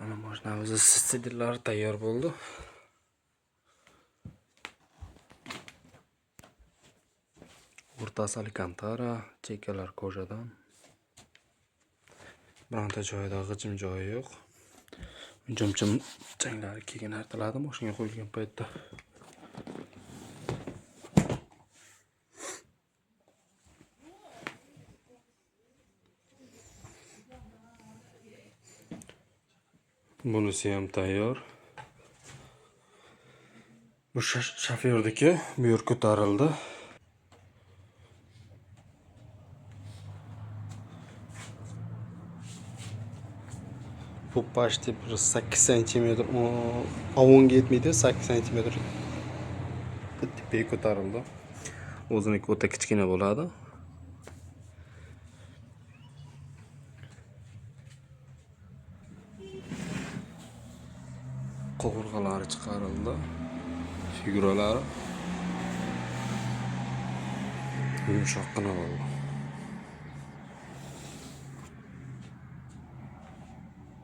Ana mashinamizning silinderlari tayyor bo'ldi. O'rtasi alkantara, chekkalar ko'jadan. Bironta joyida g'ijim joyi yo'q. Jim-jim changlari keyin artiladi mashinaga qo'yilgan paytda. Bunisi ham tayyor. Bu shofyordagi, bu yer ko'tarildi. Bu почти 8 cm, avonga yetmaydi, 8 cm. Tepaga ko'tarildi. O'ziniki o'ta kichkina bo'ladi. Qovurg'alari chiqarildi. Figuralari yumshoqqina bo'ldi.